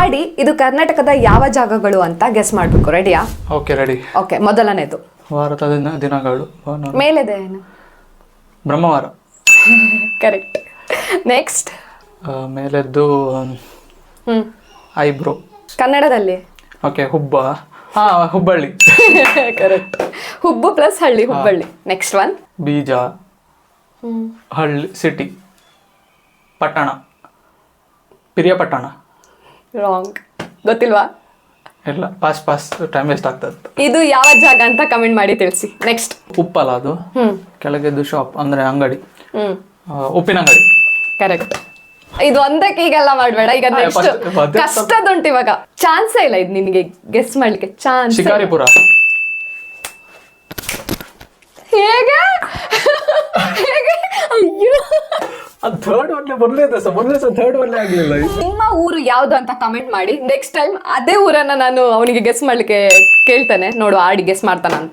ಆಡಿ ಇದು ಕರ್ನಾಟಕದ ಯಾವ ಜಾಗಗಳು ಅಂತ ಗೆಸ್ ಮಾಡ್ಬೇಕು. ರೆಡಿಯಾ? Okay ready. ಓಕೆ, ಮೊದಲನೇದು ಭಾರತದ ದಿನಗಳು. ಮೇಲೆದೆ ಏನು? ಬ್ರಹ್ಮವಾರ. ಕರೆಕ್ಟ್. ನೆಕ್ಸ್ಟ್. ಮೇಲೆದ್ದು ಐಬ್ರೋ. ಕನ್ನಡದಲ್ಲಿ? ಓಕೆ, ಹುಬ್ಬಳ್ಳಿ. ಕರೆಕ್ಟ್. ಹುಬ್ಬು ಪ್ಲಸ್ ಹಳ್ಳಿ, ಹುಬ್ಬಳ್ಳಿ. Next one. ಬೀಜ, ಹಳ್ಳಿ, ಸಿಟಿ, ಪಟ್ಟಣ, ಪಿರಿಯಾಪಟ್ಟಣ. ರಾಂಗ್. ಗೊತ್ತಿಲ್ವಾ? ಇಲ್ಲ, ಪಾಸ್ ಟೈಮ್ ವೇಸ್ಟ್ ಆಗ್ತದೆ. ಇದು ಯಾವ ಜಾಗ ಅಂತ ಕಮೆಂಟ್ ಮಾಡಿ ತಿಳಿಸಿ. ನೆಕ್ಸ್ಟ್. ಉಪ್ಪಲ್ಲ ಅದು, ಕೆಳಗೆದ್ದು ಶಾಪ್ ಅಂದ್ರೆ ಅಂಗಡಿ, ಉಪ್ಪಿನ ಅಂಗಡಿ. ಕರೆಕ್ಟ್. ಇದು ಒಂದಕ್ಕೆ ಈಗೆಲ್ಲ ಮಾಡಬೇಡ. ಈಗ ನೆಕ್ಸ್ಟ್ ಕಷ್ಟದುಂಟು ಇವಾಗ. ಚಾನ್ಸೇ ಇಲ್ಲ ಇದು ನಿನಗೆ ಗೆಸ್ ಮಾಡ್ಲಿಕ್ಕೆ. ಚಾನ್ಸ್. ಶಿಕಾರಿಪುರ. ಹೇಗೆ? ಅಯ್ಯೋ, ಥರ್ಡ್ ಒನ್ನೇ ಆಗ್ಲಿಲ್ಲ. ನಿಮ್ಮ ಊರು ಯಾವ್ದು ಅಂತ ಕಮೆಂಟ್ ಮಾಡಿ. ನೆಕ್ಸ್ಟ್ ಟೈಮ್ ಅದೇ ಊರನ್ನ ನಾನು ಅವನಿಗೆ ಗೆಸ್ ಮಾಡ್ಲಿಕ್ಕೆ ಕೇಳ್ತೇನೆ. ನೋಡು ಆಡಿ ಗೆಸ್ ಮಾಡ್ತಾನ ಅಂತ.